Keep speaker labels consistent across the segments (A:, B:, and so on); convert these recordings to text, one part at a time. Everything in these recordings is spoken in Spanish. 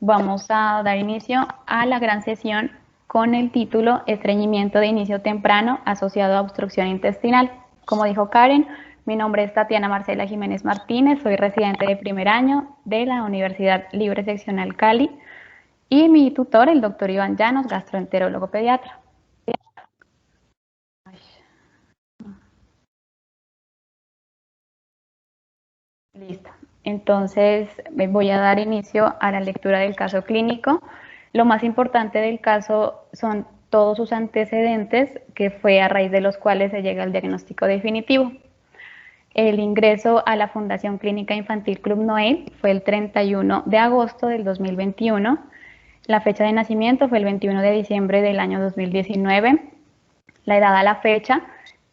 A: Vamos a dar inicio a la gran sesión con el título Estreñimiento de inicio temprano asociado a obstrucción intestinal. Como dijo Karen, mi nombre es Tatiana Marcela Jiménez Martínez, soy residente de primer año de la Universidad Libre Seccional Cali y mi tutor, el doctor Iván Llanos, gastroenterólogo pediatra. Listo. Entonces voy a dar inicio a la lectura del caso clínico. Lo más importante del caso son todos sus antecedentes, que fue a raíz de los cuales se llega al diagnóstico definitivo. El ingreso a la Fundación Clínica Infantil Club Noel fue el 31 de agosto del 2021. La fecha de nacimiento fue el 21 de diciembre del año 2019. La edad a la fecha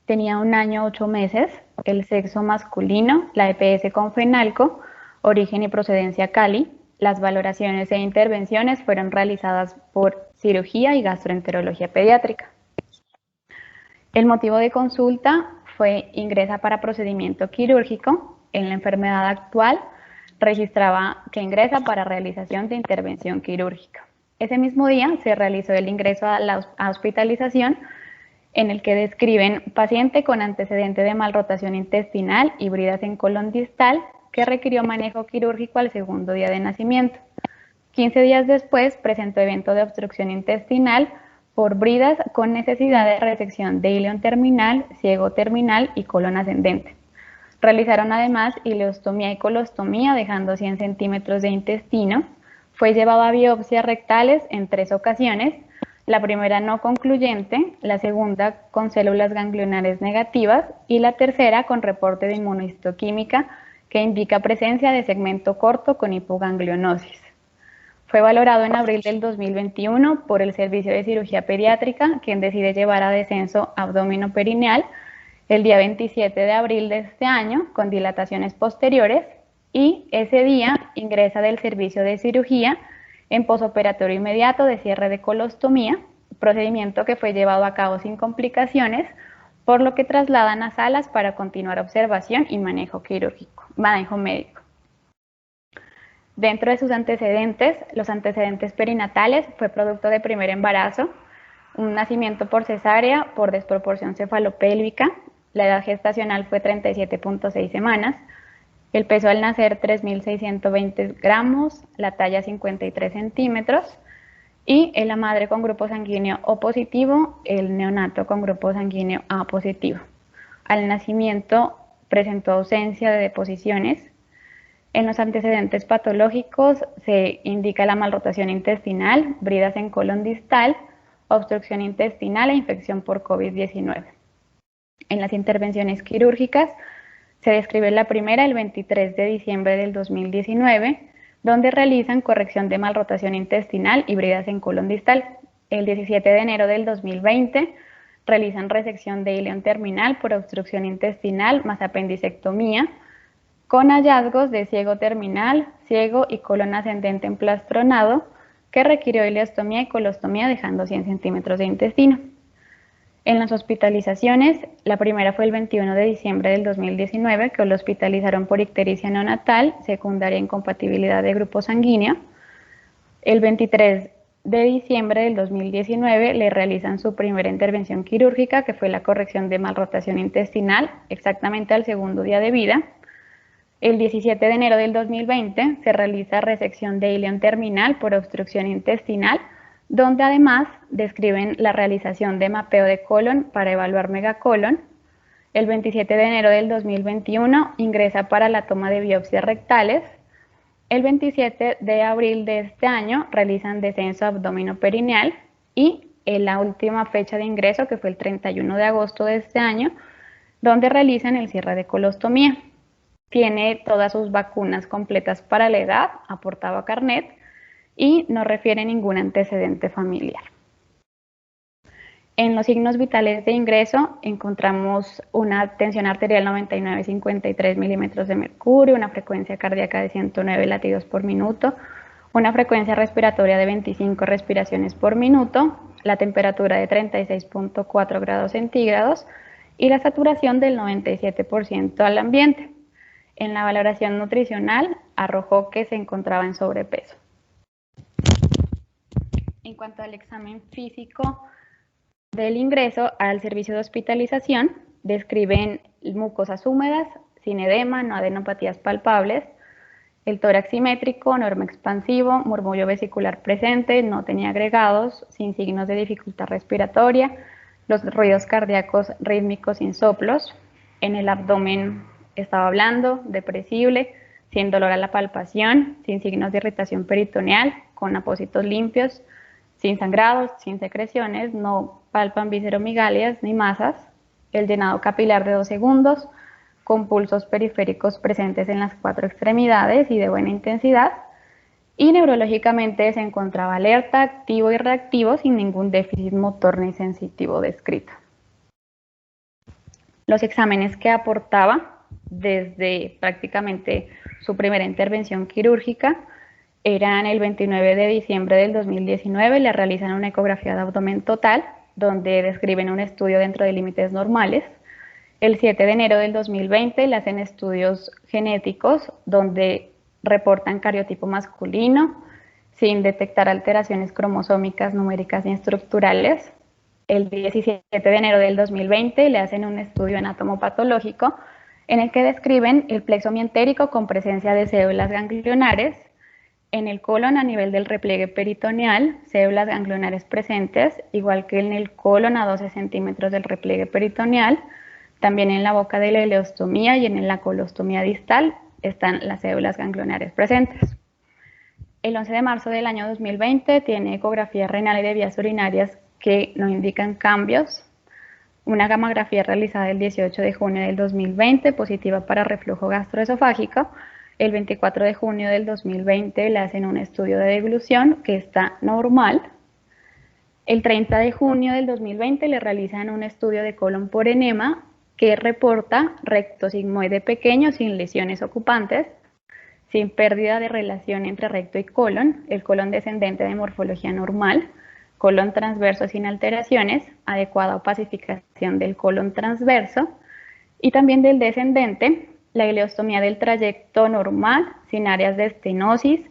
A: tenía 1 año 8 meses, el sexo masculino, la EPS con fenalco, origen y procedencia Cali. Las valoraciones e intervenciones fueron realizadas por cirugía y gastroenterología pediátrica. El motivo de consulta fue ingresa para procedimiento quirúrgico. En la enfermedad actual registraba que ingresa para realización de intervención quirúrgica. Ese mismo día se realizó el ingreso a la hospitalización, en el que describen paciente con antecedente de malrotación intestinal y bridas en colon distal que requirió manejo quirúrgico al segundo día de nacimiento. 15 días después presentó evento de obstrucción intestinal por bridas con necesidad de resección de ileón terminal, ciego terminal y colon ascendente. Realizaron además ileostomía y colostomía dejando 100 centímetros de intestino. Fue llevado a biopsias rectales en 3 ocasiones, la primera no concluyente, la segunda con células ganglionares negativas y la tercera con reporte de inmunohistoquímica que indica presencia de segmento corto con hipoganglionosis. Fue valorado en abril del 2021 por el Servicio de Cirugía Pediátrica, quien decide llevar a descenso abdominoperineal el día 27 de abril de este año con dilataciones posteriores y ese día ingresa del servicio de cirugía en posoperatorio inmediato de cierre de colostomía, procedimiento que fue llevado a cabo sin complicaciones, por lo que trasladan a salas para continuar observación y manejo médico. Dentro de sus antecedentes, los antecedentes perinatales fue producto de primer embarazo, un nacimiento por cesárea por desproporción cefalopélvica, la edad gestacional fue 37.6 semanas, el peso al nacer 3.620 gramos, la talla 53 centímetros y la madre con grupo sanguíneo O positivo, el neonato con grupo sanguíneo A positivo. Al nacimiento presentó ausencia de deposiciones. En los antecedentes patológicos se indica la malrotación intestinal, bridas en colon distal, obstrucción intestinal e infección por COVID-19. En las intervenciones quirúrgicas se describe la primera el 23 de diciembre del 2019, donde realizan corrección de malrotación intestinal y bridas en colon distal. El 17 de enero del 2020 realizan resección de ileón terminal por obstrucción intestinal más apendicectomía, con hallazgos de ciego terminal, ciego y colon ascendente emplastronado, que requirió ileostomía y colostomía dejando 100 centímetros de intestino. En las hospitalizaciones, la primera fue el 21 de diciembre del 2019, que lo hospitalizaron por ictericia neonatal, secundaria incompatibilidad de grupo sanguíneo. El 23 de diciembre del 2019 le realizan su primera intervención quirúrgica, que fue la corrección de malrotación intestinal, exactamente al segundo día de vida. El 17 de enero del 2020 se realiza resección de ileón terminal por obstrucción intestinal, donde además describen la realización de mapeo de colon para evaluar megacolon. El 27 de enero del 2021 ingresa para la toma de biopsias rectales. El 27 de abril de este año realizan descenso abdominoperineal y en la última fecha de ingreso, que fue el 31 de agosto de este año, donde realizan el cierre de colostomía. Tiene todas sus vacunas completas para la edad, aportaba carnet, y no refiere ningún antecedente familiar. En los signos vitales de ingreso encontramos una tensión arterial 99,53 milímetros de mercurio, una frecuencia cardíaca de 109 latidos por minuto, una frecuencia respiratoria de 25 respiraciones por minuto, la temperatura de 36.4 grados centígrados y la saturación del 97% al ambiente. En la valoración nutricional arrojó que se encontraba en sobrepeso. En cuanto al examen físico del ingreso al servicio de hospitalización, describen mucosas húmedas, sin edema, no adenopatías palpables, el tórax simétrico, norma expansivo, murmullo vesicular presente, no tenía agregados, sin signos de dificultad respiratoria, los ruidos cardíacos rítmicos sin soplos, en el abdomen estaba blando, depresible, sin dolor a la palpación, sin signos de irritación peritoneal, con apósitos limpios, sin sangrados, sin secreciones, no palpan visceromigalias ni masas, el llenado capilar de 2 segundos, con pulsos periféricos presentes en las 4 extremidades y de buena intensidad, y neurológicamente se encontraba alerta, activo y reactivo sin ningún déficit motor ni sensitivo descrito. Los exámenes que aportaba desde prácticamente su primera intervención quirúrgica eran el 29 de diciembre del 2019, le realizan una ecografía de abdomen total, donde describen un estudio dentro de límites normales. El 7 de enero del 2020 le hacen estudios genéticos donde reportan cariotipo masculino sin detectar alteraciones cromosómicas, numéricas ni estructurales. El 17 de enero del 2020 le hacen un estudio anatomopatológico en el que describen el plexo mientérico con presencia de células ganglionares, en el colon a nivel del repliegue peritoneal, células ganglionares presentes, igual que en el colon a 12 centímetros del repliegue peritoneal. También en la boca de la ileostomía y en la colostomía distal están las células ganglionares presentes. El 11 de marzo del año 2020 tiene ecografía renal y de vías urinarias que no indican cambios. Una gamografía realizada el 18 de junio del 2020, positiva para reflujo gastroesofágico. El 24 de junio del 2020 le hacen un estudio de deglución que está normal. El 30 de junio del 2020 le realizan un estudio de colon por enema que reporta recto sigmoide pequeño sin lesiones ocupantes, sin pérdida de relación entre recto y colon, el colon descendente de morfología normal, colon transverso sin alteraciones, adecuada opacificación del colon transverso y también del descendente, la ileostomía del trayecto normal, sin áreas de estenosis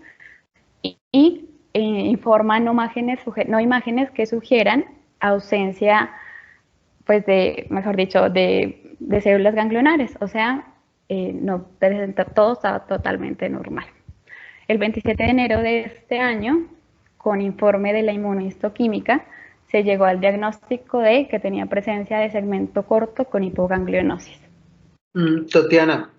A: y informa no imágenes que sugieran ausencia, pues mejor dicho, de células ganglionares, o sea, no presenta, todo estaba totalmente normal. El 27 de enero de este año, con informe de la inmunohistoquímica, se llegó al diagnóstico de que tenía presencia de segmento corto con hipoganglionosis.
B: Tatiana,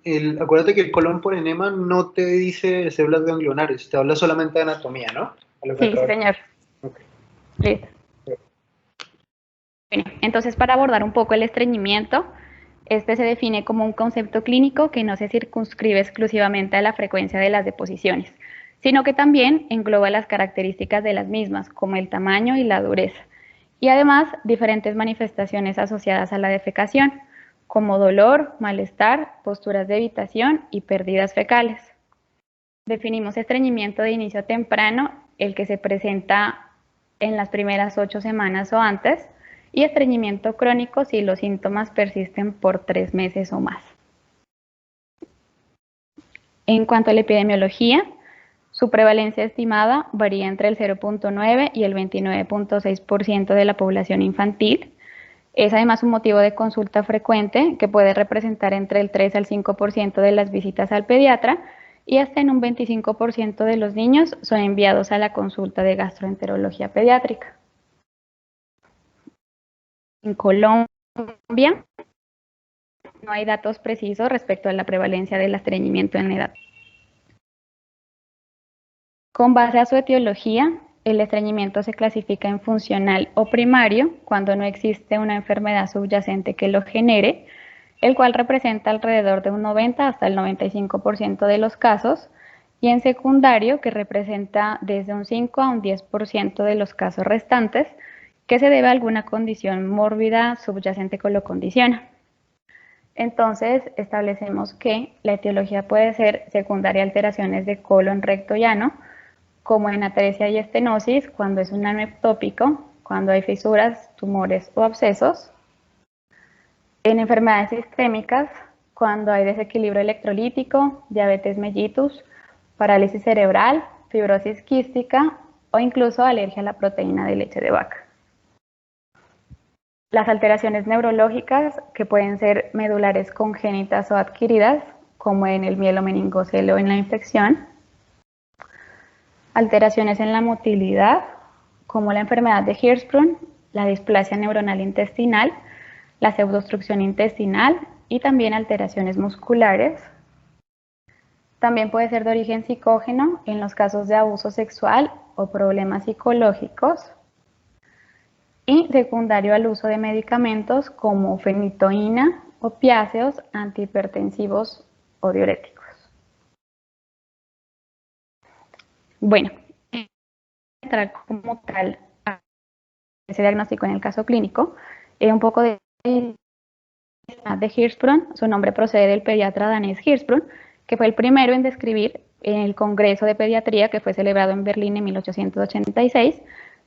B: acuérdate que el colon por enema no te dice células ganglionares, te habla solamente de anatomía, ¿no?
A: Sí, señor. Okay. Listo. Bueno, entonces, para abordar un poco el estreñimiento, este se define como un concepto clínico que no se circunscribe exclusivamente a la frecuencia de las deposiciones, sino que también engloba las características de las mismas, como el tamaño y la dureza, y además diferentes manifestaciones asociadas a la defecación, como dolor, malestar, posturas de evitación y pérdidas fecales. Definimos estreñimiento de inicio temprano, el que se presenta en las primeras 8 semanas o antes, y estreñimiento crónico si los síntomas persisten por 3 meses o más. En cuanto a la epidemiología, su prevalencia estimada varía entre el 0.9 y el 29.6% de la población infantil. Es además un motivo de consulta frecuente que puede representar entre el 3 al 5% de las visitas al pediatra y hasta en un 25% de los niños son enviados a la consulta de gastroenterología pediátrica. En Colombia no hay datos precisos respecto a la prevalencia del estreñimiento en la edad. Con base a su etiología, el estreñimiento se clasifica en funcional o primario cuando no existe una enfermedad subyacente que lo genere, el cual representa alrededor de un 90 hasta el 95% de los casos, y en secundario, que representa desde un 5 a un 10% de los casos restantes, que se debe a alguna condición mórbida subyacente que lo condiciona. Entonces, establecemos que la etiología puede ser secundaria a alteraciones de colon recto y ano, como en atresia y estenosis, cuando es un ano ectópico, cuando hay fisuras, tumores o abscesos. En enfermedades sistémicas, cuando hay desequilibrio electrolítico, diabetes mellitus, parálisis cerebral, fibrosis quística o incluso alergia a la proteína de leche de vaca. Las alteraciones neurológicas, que pueden ser medulares congénitas o adquiridas, como en el mielomeningocele o en la infección. Alteraciones en la motilidad, como la enfermedad de Hirschsprung, la displasia neuronal intestinal, la pseudoobstrucción intestinal y también alteraciones musculares. También puede ser de origen psicógeno en los casos de abuso sexual o problemas psicológicos. Y secundario al uso de medicamentos como fenitoína, opiáceos, antihipertensivos o diuréticos. Bueno, entrar como tal a ese diagnóstico en el caso clínico, un poco de Hirschsprung. Su nombre procede del pediatra danés Hirschsprung, que fue el primero en describir en el Congreso de Pediatría que fue celebrado en Berlín en 1886,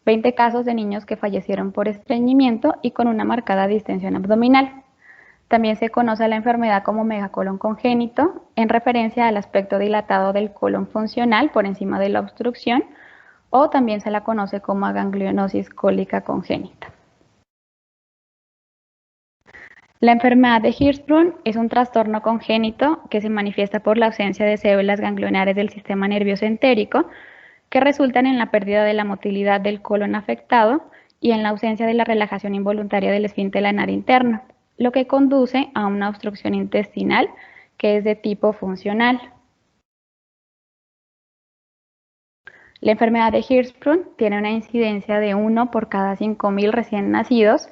A: 20 casos de niños que fallecieron por estreñimiento y con una marcada distensión abdominal. También se conoce a la enfermedad como megacolon congénito, en referencia al aspecto dilatado del colon funcional por encima de la obstrucción, o también se la conoce como aganglionosis cólica congénita. La enfermedad de Hirschsprung es un trastorno congénito que se manifiesta por la ausencia de células ganglionares del sistema nervioso entérico, que resultan en la pérdida de la motilidad del colon afectado y en la ausencia de la relajación involuntaria del esfínter anar interno, lo que conduce a una obstrucción intestinal que es de tipo funcional. La enfermedad de Hirschsprung tiene una incidencia de 1 por cada 5.000 recién nacidos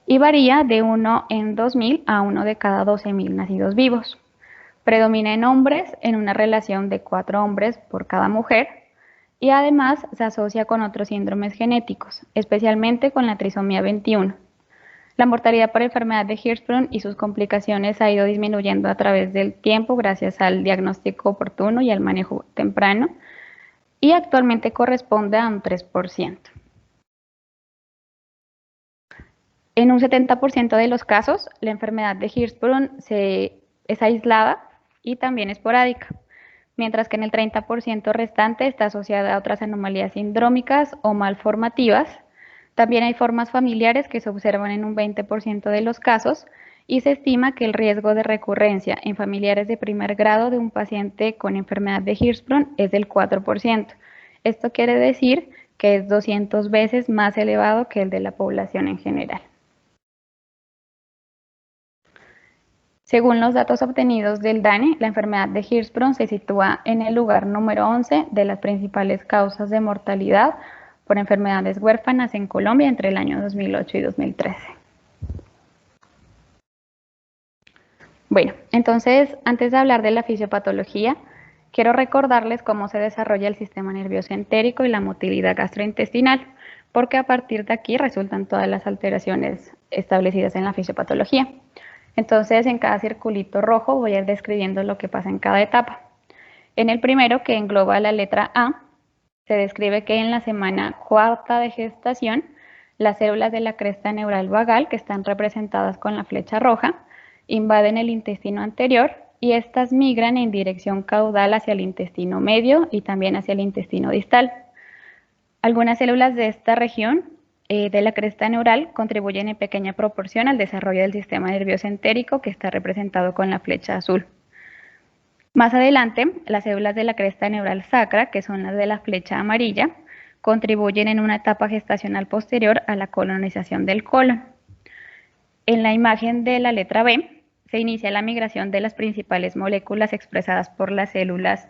A: y varía de 1 en 2.000 a 1 de cada 12.000 nacidos vivos. Predomina en hombres en una relación de 4 hombres por cada mujer, y además se asocia con otros síndromes genéticos, especialmente con la trisomía 21. La mortalidad por enfermedad de Hirschsprung y sus complicaciones ha ido disminuyendo a través del tiempo gracias al diagnóstico oportuno y al manejo temprano, y actualmente corresponde a un 3%. En un 70% de los casos, la enfermedad de Hirschsprung es aislada y también esporádica, mientras que en el 30% restante está asociada a otras anomalías sindrómicas o malformativas. También hay formas familiares que se observan en un 20% de los casos, y se estima que el riesgo de recurrencia en familiares de primer grado de un paciente con enfermedad de Hirschsprung es del 4%. Esto quiere decir que es 200 veces más elevado que el de la población en general. Según los datos obtenidos del DANE, la enfermedad de Hirschsprung se sitúa en el lugar número 11 de las principales causas de mortalidad por enfermedades huérfanas en Colombia entre el año 2008 y 2013. Bueno, entonces, antes de hablar de la fisiopatología, quiero recordarles cómo se desarrolla el sistema nervioso entérico y la motilidad gastrointestinal, porque a partir de aquí resultan todas las alteraciones establecidas en la fisiopatología. Entonces, en cada circulito rojo voy a ir describiendo lo que pasa en cada etapa. En el primero, que engloba la letra A, se describe que en la semana cuarta de gestación, las células de la cresta neural vagal, que están representadas con la flecha roja, invaden el intestino anterior y estas migran en dirección caudal hacia el intestino medio y también hacia el intestino distal. Algunas células de esta región de la cresta neural contribuyen en pequeña proporción al desarrollo del sistema nervioso entérico, que está representado con la flecha azul. Más adelante, las células de la cresta neural sacra, que son las de la flecha amarilla, contribuyen en una etapa gestacional posterior a la colonización del colon. En la imagen de la letra B, se inicia la migración de las principales moléculas expresadas por las células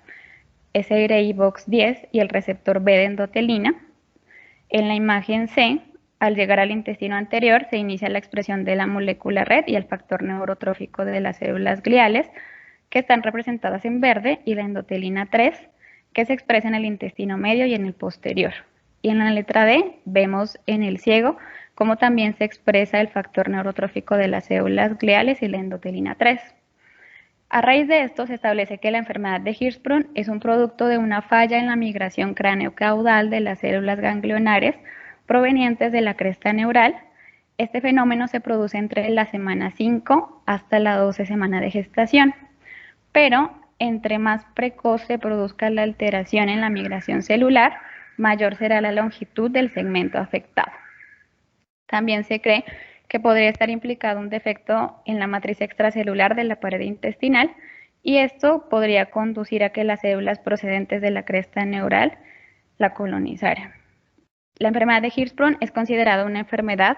A: SRI-Box10 y el receptor B de endotelina. En la imagen C, al llegar al intestino anterior, se inicia la expresión de la molécula red y el factor neurotrófico de las células gliales, que están representadas en verde, y la endotelina 3, que se expresa en el intestino medio y en el posterior. Y en la letra D vemos en el ciego cómo también se expresa el factor neurotrófico de las células gliales y la endotelina 3. A raíz de esto se establece que la enfermedad de Hirschsprung es un producto de una falla en la migración cráneo-caudal de las células ganglionares provenientes de la cresta neural. Este fenómeno se produce entre la semana 5 hasta la 12 semana de gestación, pero entre más precoz se produzca la alteración en la migración celular, mayor será la longitud del segmento afectado. También se cree que podría estar implicado un defecto en la matriz extracelular de la pared intestinal y esto podría conducir a que las células procedentes de la cresta neural la colonizaran. La enfermedad de Hirschsprung es considerada una enfermedad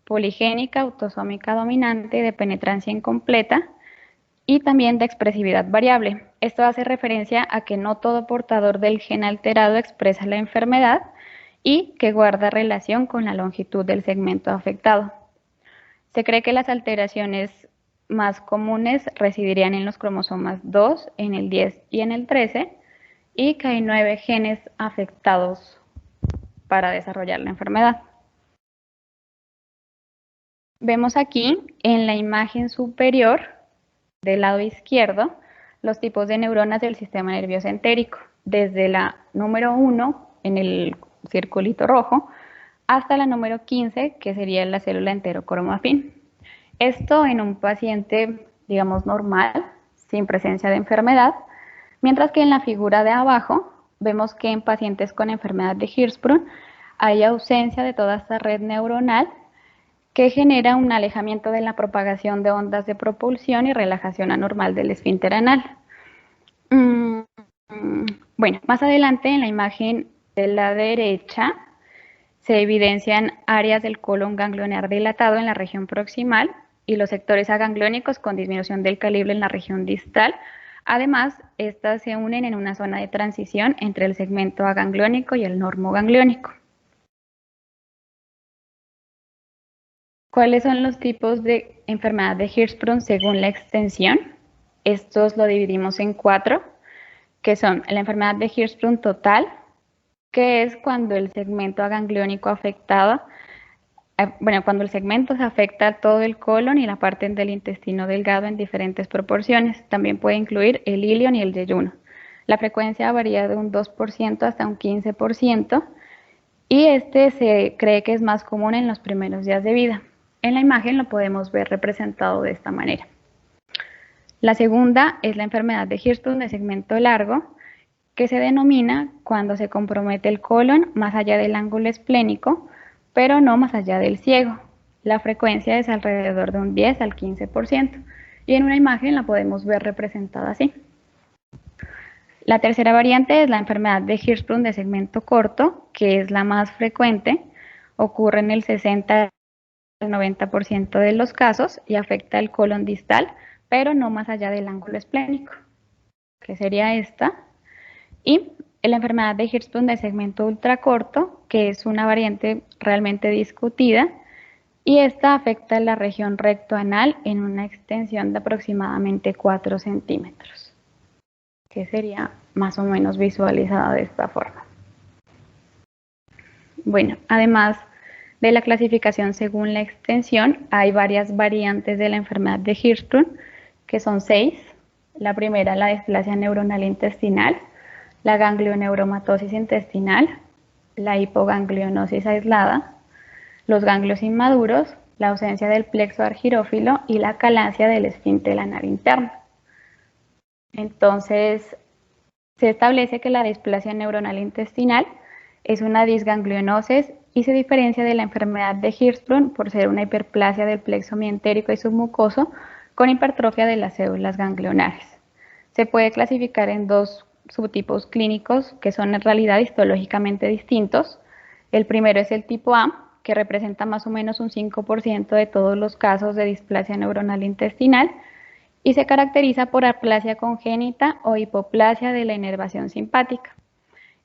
A: poligénica autosómica dominante de penetrancia incompleta y también de expresividad variable. Esto hace referencia a que no todo portador del gen alterado expresa la enfermedad y que guarda relación con la longitud del segmento afectado. Se cree que las alteraciones más comunes residirían en los cromosomas 2, en el 10 y en el 13, y que hay 9 genes afectados para desarrollar la enfermedad. Vemos aquí en la imagen superior del lado izquierdo los tipos de neuronas del sistema nervioso entérico, desde la número 1 en el circulito rojo hasta la número 15, que sería la célula enterocromafin. Esto en un paciente, digamos, normal, sin presencia de enfermedad, mientras que en la figura de abajo vemos que en pacientes con enfermedad de Hirschsprung hay ausencia de toda esta red neuronal que genera un alejamiento de la propagación de ondas de propulsión y relajación anormal del esfínter anal. Bueno, más adelante en la imagen de la derecha se evidencian áreas del colon ganglionar dilatado en la región proximal y los sectores agangliónicos con disminución del calibre en la región distal. Además, estas se unen en una zona de transición entre el segmento agangliónico y el normogangliónico. ¿Cuáles son los tipos de enfermedad de Hirschsprung según la extensión? Estos lo dividimos en 4, que son la enfermedad de Hirschsprung total, que es cuando el segmento agangliónico afectado, cuando el segmento se afecta a todo el colon y la parte del intestino delgado en diferentes proporciones. También puede incluir el ilion y el yeyuno. La frecuencia varía de un 2% hasta un 15%, y este se cree que es más común en los primeros días de vida. En la imagen lo podemos ver representado de esta manera. La segunda es la enfermedad de Hirschsprung de segmento largo, que se denomina cuando se compromete el colon más allá del ángulo esplénico, pero no más allá del ciego. La frecuencia es alrededor de un 10 al 15%, y en una imagen la podemos ver representada así. La tercera variante es la enfermedad de Hirschsprung de segmento corto, que es la más frecuente, ocurre en el 60 al 90% de los casos y afecta el colon distal, pero no más allá del ángulo esplénico, que sería esta. Y la enfermedad de Hirschsprung de segmento ultracorto, que es una variante realmente discutida, y esta afecta la región rectoanal en una extensión de aproximadamente 4 centímetros, que sería más o menos visualizada de esta forma. Bueno, además de la clasificación según la extensión, hay varias variantes de la enfermedad de Hirschsprung, que son 6. La primera, la displasia neuronal intestinal, la ganglioneuromatosis intestinal, la hipoganglionosis aislada, los ganglios inmaduros, la ausencia del plexo argirófilo y la calancia del esfínter anal interno. Entonces, se establece que la displasia neuronal intestinal es una disganglionosis y se diferencia de la enfermedad de Hirschsprung por ser una hiperplasia del plexo mientérico y submucoso con hipertrofia de las células ganglionares. Se puede clasificar en 2 subtipos clínicos que son en realidad histológicamente distintos. El primero es el tipo A, que representa más o menos un 5% de todos los casos de displasia neuronal intestinal y se caracteriza por aplasia congénita o hipoplasia de la inervación simpática.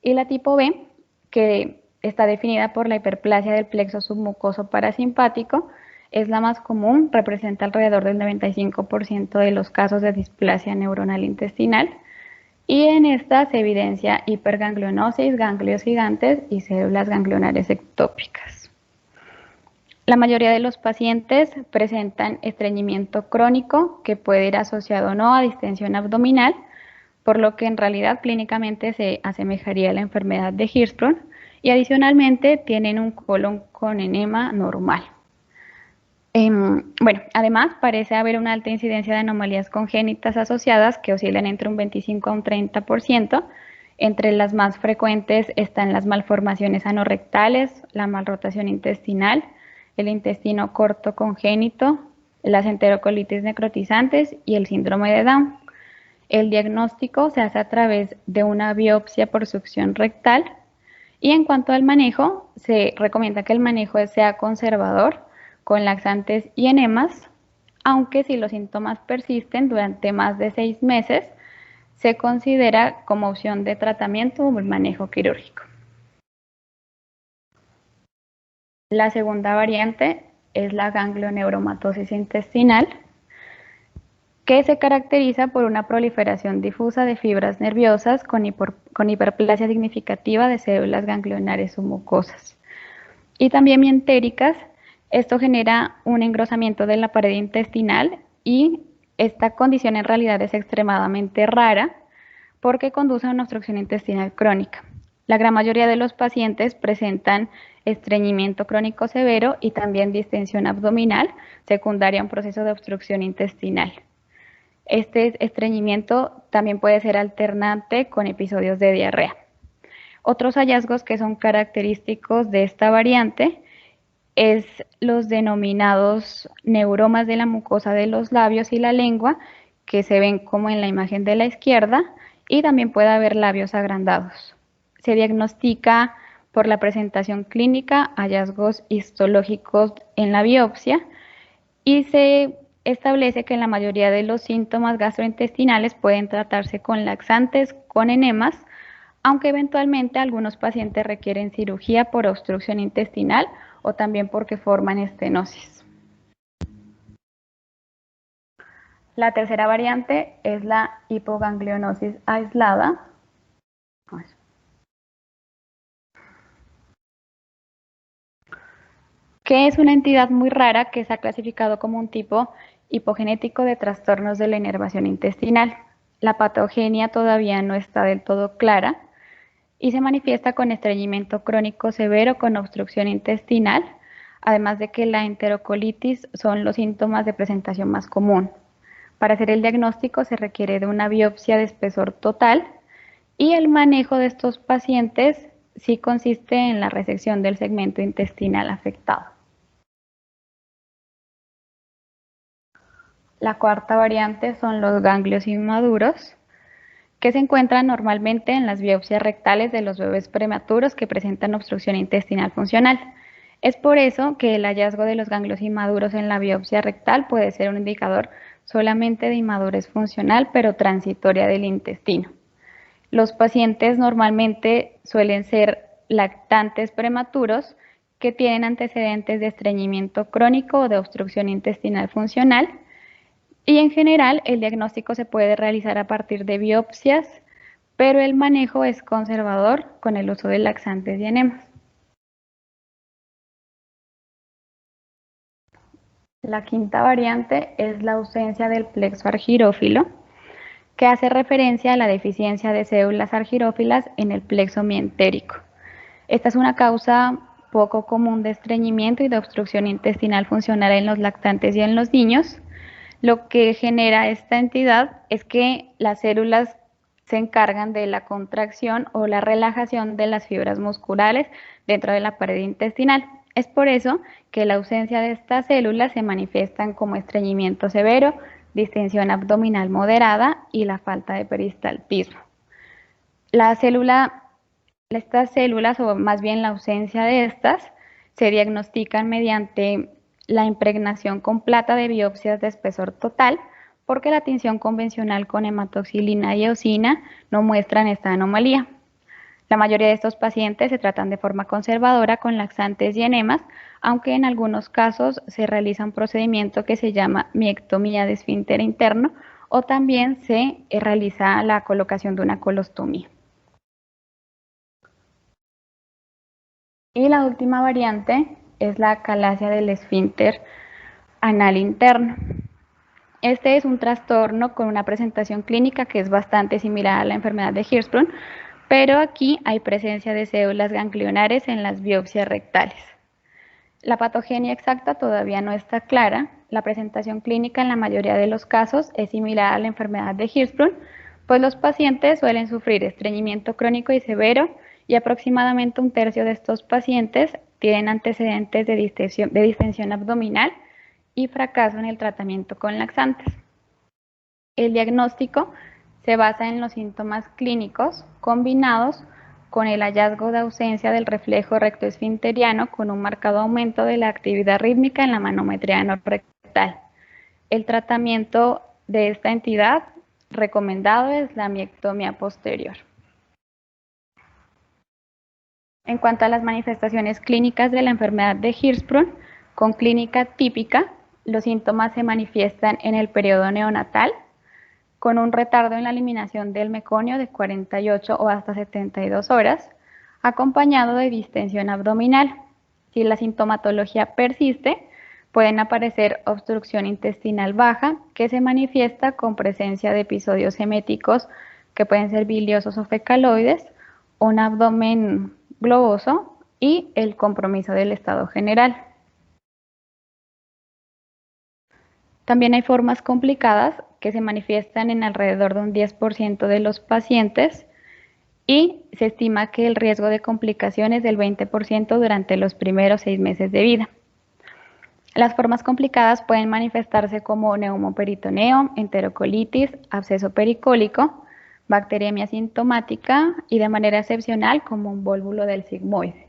A: Y la tipo B, que está definida por la hiperplasia del plexo submucoso parasimpático, es la más común, representa alrededor del 95% de los casos de displasia neuronal intestinal, y en esta se evidencia hiperganglionosis, ganglios gigantes y células ganglionares ectópicas. La mayoría de los pacientes presentan estreñimiento crónico que puede ir asociado o no a distensión abdominal, por lo que en realidad clínicamente se asemejaría a la enfermedad de Hirschsprung, y adicionalmente tienen un colon con enema normal. Además parece haber una alta incidencia de anomalías congénitas asociadas que oscilan entre un 25 a un 30%, Entre las más frecuentes están las malformaciones anorrectales, la malrotación intestinal, el intestino corto congénito, las enterocolitis necrotizantes y el síndrome de Down. El diagnóstico se hace a través de una biopsia por succión rectal y en cuanto al manejo, se recomienda que el manejo sea conservador con laxantes y enemas, aunque si los síntomas persisten durante más de 6 meses, se considera como opción de tratamiento o el manejo quirúrgico. La segunda variante es la ganglioneuromatosis intestinal, que se caracteriza por una proliferación difusa de fibras nerviosas con hiperplasia significativa de células ganglionares o mucosas. Y también mientéricas, esto genera un engrosamiento de la pared intestinal y esta condición en realidad es extremadamente rara porque conduce a una obstrucción intestinal crónica. La gran mayoría de los pacientes presentan estreñimiento crónico severo y también distensión abdominal secundaria a un proceso de obstrucción intestinal. Este estreñimiento también puede ser alternante con episodios de diarrea. Otros hallazgos que son característicos de esta variante es los denominados neuromas de la mucosa de los labios y la lengua, que se ven como en la imagen de la izquierda, y también puede haber labios agrandados. Se diagnostica por la presentación clínica, hallazgos histológicos en la biopsia y se establece que la mayoría de los síntomas gastrointestinales pueden tratarse con laxantes, con enemas, aunque eventualmente algunos pacientes requieren cirugía por obstrucción intestinal o también porque forman estenosis. La tercera variante es la hipoganglionosis aislada, que es una entidad muy rara que se ha clasificado como un tipo hipogenético de trastornos de la inervación intestinal. La patogenia todavía no está del todo clara y se manifiesta con estreñimiento crónico severo con obstrucción intestinal, además de que la enterocolitis son los síntomas de presentación más común. Para hacer el diagnóstico se requiere de una biopsia de espesor total y el manejo de estos pacientes sí consiste en la resección del segmento intestinal afectado. La cuarta variante son los ganglios inmaduros, que se encuentran normalmente en las biopsias rectales de los bebés prematuros que presentan obstrucción intestinal funcional. Es por eso que el hallazgo de los ganglios inmaduros en la biopsia rectal puede ser un indicador solamente de inmadurez funcional, pero transitoria del intestino. Los pacientes normalmente suelen ser lactantes prematuros que tienen antecedentes de estreñimiento crónico o de obstrucción intestinal funcional. Y en general el diagnóstico se puede realizar a partir de biopsias, pero el manejo es conservador con el uso de laxantes y enemas. La quinta variante es la ausencia del plexo argirófilo, que hace referencia a la deficiencia de células argirófilas en el plexo mientérico. Esta es una causa poco común de estreñimiento y de obstrucción intestinal funcional en los lactantes y en los niños. Lo que genera esta entidad es que las células se encargan de la contracción o la relajación de las fibras musculares dentro de la pared intestinal. Es por eso que la ausencia de estas células se manifiestan como estreñimiento severo, distensión abdominal moderada y la falta de peristaltismo. Estas células, o más bien la ausencia de estas, se diagnostican mediante la impregnación con plata de biopsias de espesor total, porque la tinción convencional con hematoxilina y eosina no muestran esta anomalía. La mayoría de estos pacientes se tratan de forma conservadora con laxantes y enemas, aunque en algunos casos se realiza un procedimiento que se llama miectomía de esfínter interno o también se realiza la colocación de una colostomía. Y la última variante es la acalasia del esfínter anal interno. Este es un trastorno con una presentación clínica que es bastante similar a la enfermedad de Hirschsprung, pero aquí hay presencia de células ganglionares en las biopsias rectales. La patogenia exacta todavía no está clara. La presentación clínica en la mayoría de los casos es similar a la enfermedad de Hirschsprung, Pues los pacientes suelen sufrir estreñimiento crónico y severo y aproximadamente un tercio de estos pacientes tienen antecedentes de distensión abdominal y fracaso en el tratamiento con laxantes. El diagnóstico se basa en los síntomas clínicos combinados con el hallazgo de ausencia del reflejo rectoesfinteriano con un marcado aumento de la actividad rítmica en la manometría anorrectal. El tratamiento de esta entidad recomendado es la miectomía posterior. En cuanto a las manifestaciones clínicas de la enfermedad de Hirschsprung, con clínica típica, los síntomas se manifiestan en el periodo neonatal, con un retardo en la eliminación del meconio de 48 o hasta 72 horas, acompañado de distensión abdominal. Si la sintomatología persiste, pueden aparecer obstrucción intestinal baja, que se manifiesta con presencia de episodios eméticos que pueden ser biliosos o fecaloides, un abdomen globoso y el compromiso del estado general. También hay formas complicadas que se manifiestan en alrededor de un 10% de los pacientes y se estima que el riesgo de complicaciones es del 20% durante los primeros 6 meses de vida. Las formas complicadas pueden manifestarse como neumoperitoneo, enterocolitis, absceso pericólico, bacteriemia sintomática y de manera excepcional como un vólvulo del sigmoide.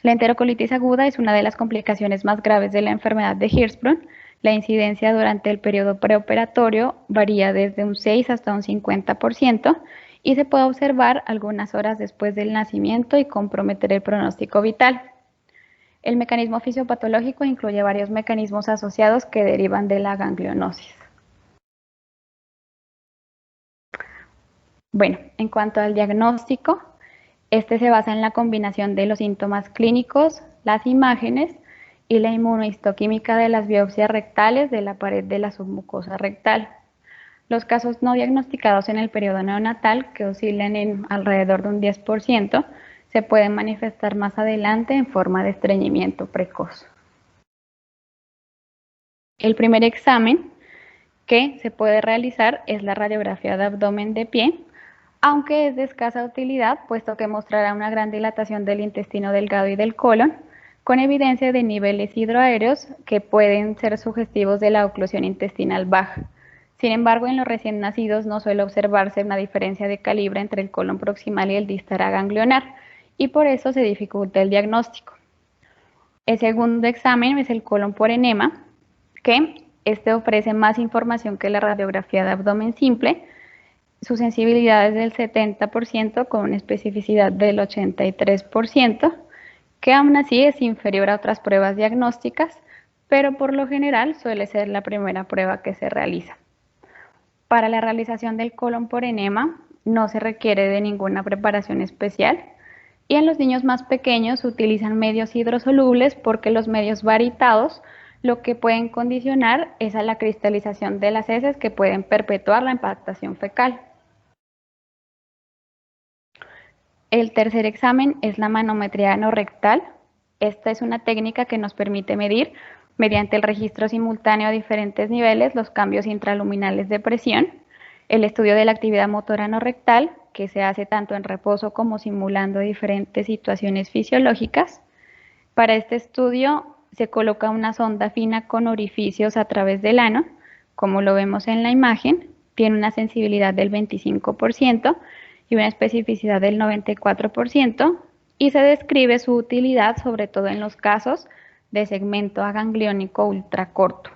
A: La enterocolitis aguda es una de las complicaciones más graves de la enfermedad de Hirschsprung. La incidencia durante el periodo preoperatorio varía desde un 6 hasta un 50% y se puede observar algunas horas después del nacimiento y comprometer el pronóstico vital. El mecanismo fisiopatológico incluye varios mecanismos asociados que derivan de la ganglionosis. Bueno, en cuanto al diagnóstico, este se basa en la combinación de los síntomas clínicos, las imágenes y la inmunohistoquímica de las biopsias rectales de la pared de la submucosa rectal. Los casos no diagnosticados en el periodo neonatal, que oscilan en alrededor de un 10%, se pueden manifestar más adelante en forma de estreñimiento precoz. El primer examen que se puede realizar es la radiografía de abdomen de pie, aunque es de escasa utilidad, puesto que mostrará una gran dilatación del intestino delgado y del colon, con evidencia de niveles hidroaéreos que pueden ser sugestivos de la oclusión intestinal baja. Sin embargo, en los recién nacidos no suele observarse una diferencia de calibre entre el colon proximal y el distal ganglionar, y por eso se dificulta el diagnóstico. El segundo examen es el colon por enema, que este ofrece más información que la radiografía de abdomen simple. Su sensibilidad es del 70% con una especificidad del 83%, que aún así es inferior a otras pruebas diagnósticas, pero por lo general suele ser la primera prueba que se realiza. Para la realización del colon por enema no se requiere de ninguna preparación especial y en los niños más pequeños se utilizan medios hidrosolubles porque los medios baritados lo que pueden condicionar es a la cristalización de las heces que pueden perpetuar la impactación fecal. El tercer examen es la manometría anorrectal. Esta es una técnica que nos permite medir, mediante el registro simultáneo a diferentes niveles, los cambios intraluminales de presión, el estudio de la actividad motora anorrectal, que se hace tanto en reposo como simulando diferentes situaciones fisiológicas. Para este estudio se coloca una sonda fina con orificios a través del ano, como lo vemos en la imagen, tiene una sensibilidad del 25%, y una especificidad del 94%, y se describe su utilidad sobre todo en los casos de segmento agangliónico ultracorto.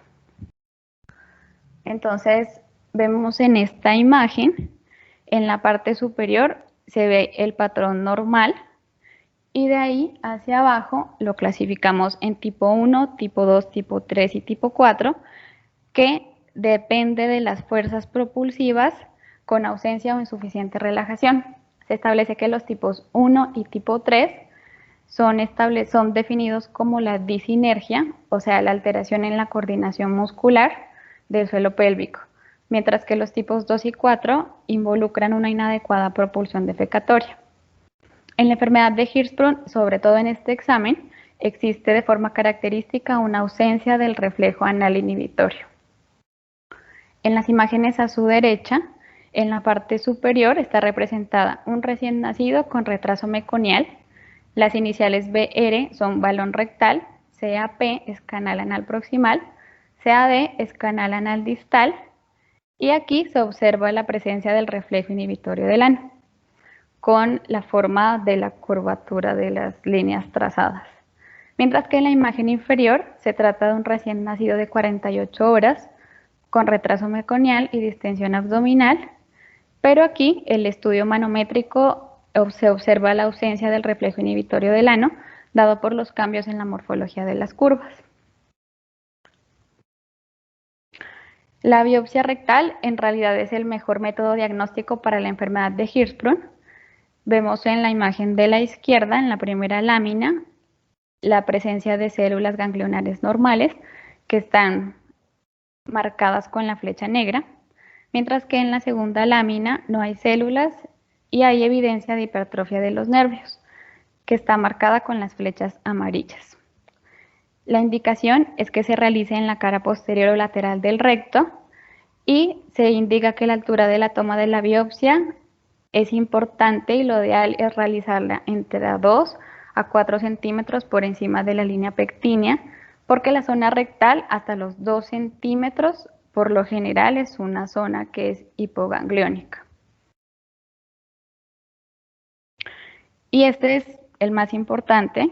A: Entonces, vemos en esta imagen, en la parte superior se ve el patrón normal, y de ahí hacia abajo lo clasificamos en tipo 1, tipo 2, tipo 3 y tipo 4, que depende de las fuerzas propulsivas con ausencia o insuficiente relajación. Se establece que los tipos 1 y tipo 3 son definidos como la disinergia, o sea, la alteración en la coordinación muscular del suelo pélvico, mientras que los tipos 2 y 4 involucran una inadecuada propulsión defecatoria. En la enfermedad de Hirschsprung, sobre todo en este examen, existe de forma característica una ausencia del reflejo anal inhibitorio. En las imágenes a su derecha En la parte superior está representada un recién nacido con retraso meconial. Las iniciales BR son balón rectal, CAP es canal anal proximal, CAD es canal anal distal, y aquí se observa la presencia del reflejo inhibitorio del ano, con la forma de la curvatura de las líneas trazadas. Mientras que en la imagen inferior se trata de un recién nacido de 48 horas, con retraso meconial y distensión abdominal, pero aquí el estudio manométrico se observa la ausencia del reflejo inhibitorio del ano, dado por los cambios en la morfología de las curvas. La biopsia rectal en realidad es el mejor método diagnóstico para la enfermedad de Hirschsprung. Vemos en la imagen de la izquierda, en la primera lámina, la presencia de células ganglionares normales que están marcadas con la flecha negra, mientras que en la segunda lámina no hay células y hay evidencia de hipertrofia de los nervios, que está marcada con las flechas amarillas. La indicación es que se realice en la cara posterior o lateral del recto y se indica que la altura de la toma de la biopsia es importante y lo ideal es realizarla entre 2 a 4 centímetros por encima de la línea pectínea, porque la zona rectal hasta los 2 centímetros por lo general es una zona que es hipogangliónica. Y este es el más importante,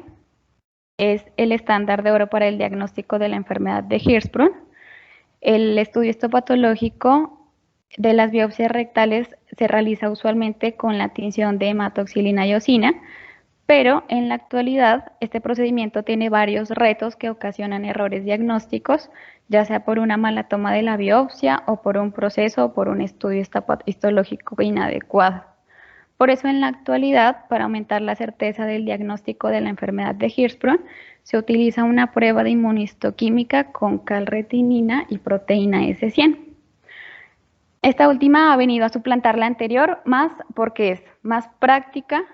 A: es el estándar de oro para el diagnóstico de la enfermedad de Hirschsprung. El estudio histopatológico de las biopsias rectales se realiza usualmente con la tinción de hematoxilina y eosina, pero en la actualidad este procedimiento tiene varios retos que ocasionan errores diagnósticos, ya sea por una mala toma de la biopsia o por un proceso o por un estudio histológico inadecuado. Por eso en la actualidad, para aumentar la certeza del diagnóstico de la enfermedad de Hirschsprung, se utiliza una prueba de inmunistoquímica con calretinina y proteína S100. Esta última ha venido a suplantar la anterior más porque es más práctica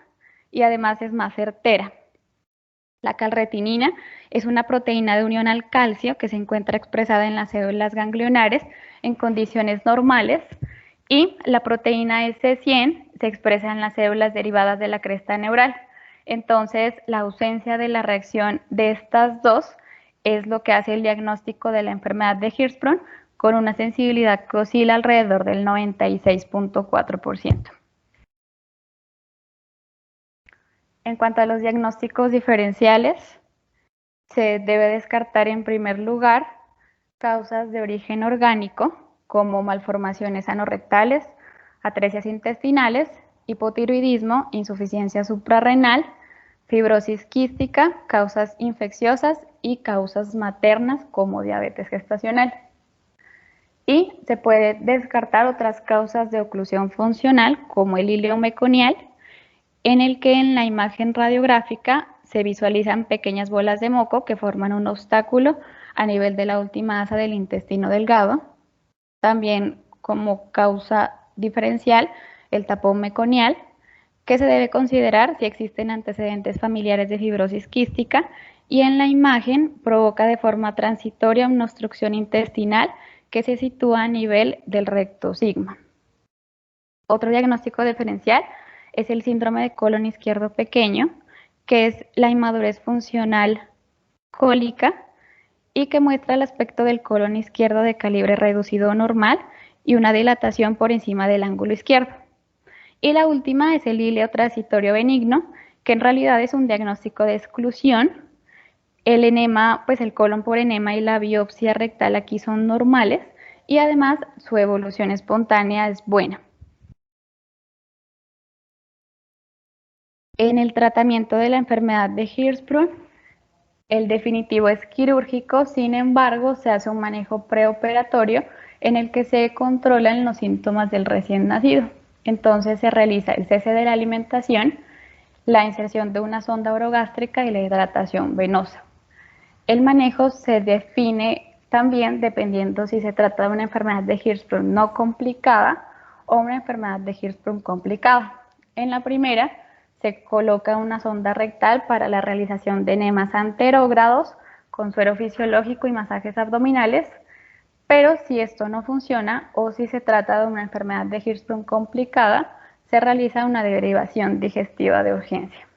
A: y además es más certera. La calretinina es una proteína de unión al calcio que se encuentra expresada en las células ganglionares en condiciones normales, y la proteína S100 se expresa en las células derivadas de la cresta neural. Entonces, la ausencia de la reacción de estas dos es lo que hace el diagnóstico de la enfermedad de Hirschsprung con una sensibilidad que oscila alrededor del 96.4%. En cuanto a los diagnósticos diferenciales, se debe descartar en primer lugar causas de origen orgánico, como malformaciones anorrectales, atresias intestinales, hipotiroidismo, insuficiencia suprarrenal, fibrosis quística, causas infecciosas y causas maternas como diabetes gestacional. Y se puede descartar otras causas de oclusión funcional como el hilo meconial, en el que en la imagen radiográfica se visualizan pequeñas bolas de moco que forman un obstáculo a nivel de la última asa del intestino delgado. También como causa diferencial el tapón meconial, que se debe considerar si existen antecedentes familiares de fibrosis quística, y en la imagen provoca de forma transitoria una obstrucción intestinal que se sitúa a nivel del recto sigma. Otro diagnóstico diferencial es el síndrome de colon izquierdo pequeño, que es la inmadurez funcional cólica y que muestra el aspecto del colon izquierdo de calibre reducido o normal y una dilatación por encima del ángulo izquierdo. Y la última es el íleo transitorio benigno, que en realidad es un diagnóstico de exclusión. El enema, pues el colon por enema y la biopsia rectal aquí son normales y además su evolución espontánea es buena. En el tratamiento de la enfermedad de Hirschsprung, el definitivo es quirúrgico, sin embargo, se hace un manejo preoperatorio en el que se controlan los síntomas del recién nacido. Entonces se realiza el cese de la alimentación, la inserción de una sonda orogástrica y la hidratación venosa. El manejo se define también dependiendo si se trata de una enfermedad de Hirschsprung no complicada o una enfermedad de Hirschsprung complicada. En la primera, se coloca una sonda rectal para la realización de enemas anterógrados con suero fisiológico y masajes abdominales. Pero si esto no funciona o si se trata de una enfermedad de Hirschsprung complicada, se realiza una derivación digestiva de urgencia.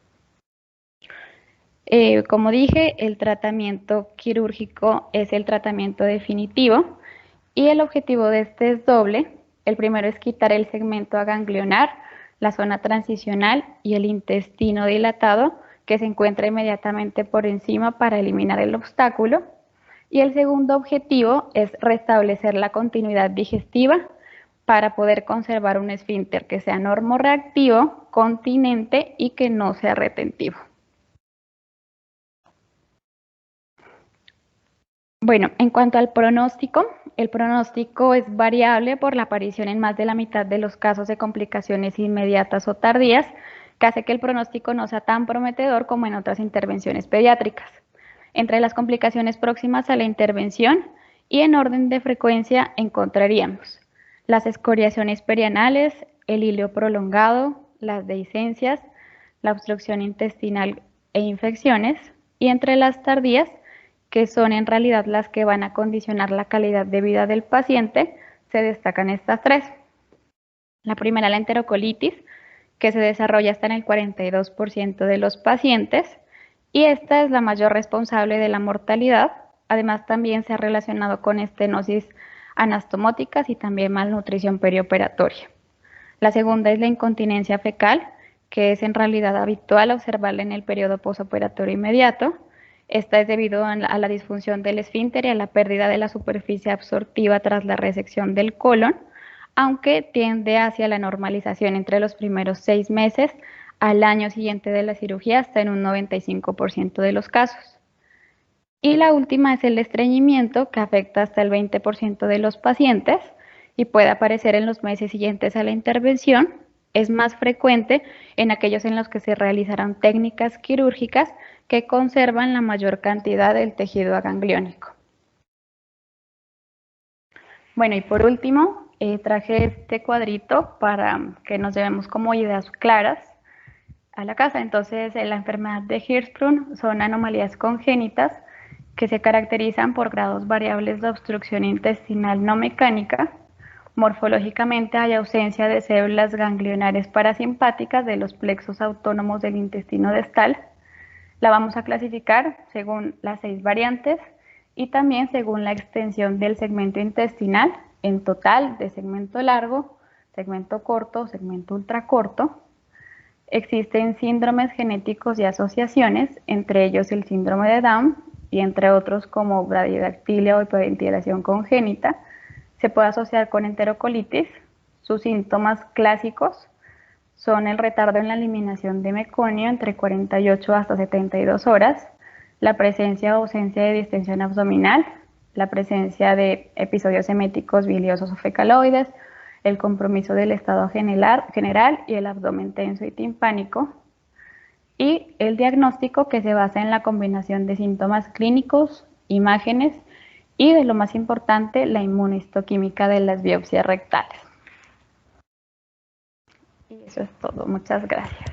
A: Como dije, el tratamiento quirúrgico es el tratamiento definitivo y el objetivo de este es doble. El primero es quitar el segmento aganglionar, la zona transicional y el intestino dilatado que se encuentra inmediatamente por encima para eliminar el obstáculo. Y el segundo objetivo es restablecer la continuidad digestiva para poder conservar un esfínter que sea normorreactivo, continente y que no sea retentivo. Bueno, en cuanto al pronóstico, el pronóstico es variable por la aparición en más de la mitad de los casos de complicaciones inmediatas o tardías, que hace que el pronóstico no sea tan prometedor como en otras intervenciones pediátricas. Entre las complicaciones próximas a la intervención y en orden de frecuencia encontraríamos las escoriaciones perianales, el hileo prolongado, las dehiscencias, la obstrucción intestinal e infecciones, y entre las tardías, que son en realidad las que van a condicionar la calidad de vida del paciente, se destacan estas tres. La primera, la enterocolitis, que se desarrolla hasta en el 42% de los pacientes, y esta es la mayor responsable de la mortalidad. Además, también se ha relacionado con estenosis anastomóticas y también malnutrición perioperatoria. La segunda es la incontinencia fecal, que es en realidad habitual observarla en el periodo posoperatorio inmediato. Esta es debido a la disfunción del esfínter y a la pérdida de la superficie absortiva tras la resección del colon, aunque tiende hacia la normalización entre los primeros 6 meses al año siguiente de la cirugía, hasta en un 95% de los casos. Y la última es el estreñimiento, que afecta hasta el 20% de los pacientes y puede aparecer en los meses siguientes a la intervención. Es más frecuente en aquellos en los que se realizaron técnicas quirúrgicas que conservan la mayor cantidad del tejido agangliónico. Bueno, y por último, traje este cuadrito para que nos llevemos como ideas claras a la casa. Entonces, la enfermedad de Hirschsprung son anomalías congénitas que se caracterizan por grados variables de obstrucción intestinal no mecánica. Morfológicamente hay ausencia de células ganglionares parasimpáticas de los plexos autónomos del intestino distal. La vamos a clasificar según las 6 variantes y también según la extensión del segmento intestinal en total de segmento largo, segmento corto, segmento ultracorto. Existen síndromes genéticos y asociaciones, entre ellos el síndrome de Down y entre otros como bradidactilia o hipoventilación congénita. Se puede asociar con enterocolitis. Sus síntomas clásicos son el retardo en la eliminación de meconio entre 48 hasta 72 horas, la presencia o ausencia de distensión abdominal, la presencia de episodios eméticos biliosos o fecaloides, el compromiso del estado general y el abdomen tenso y timpánico, y el diagnóstico, que se basa en la combinación de síntomas clínicos, imágenes y, de lo más importante, la inmunohistoquímica de las biopsias rectales. Y eso es todo. Muchas gracias.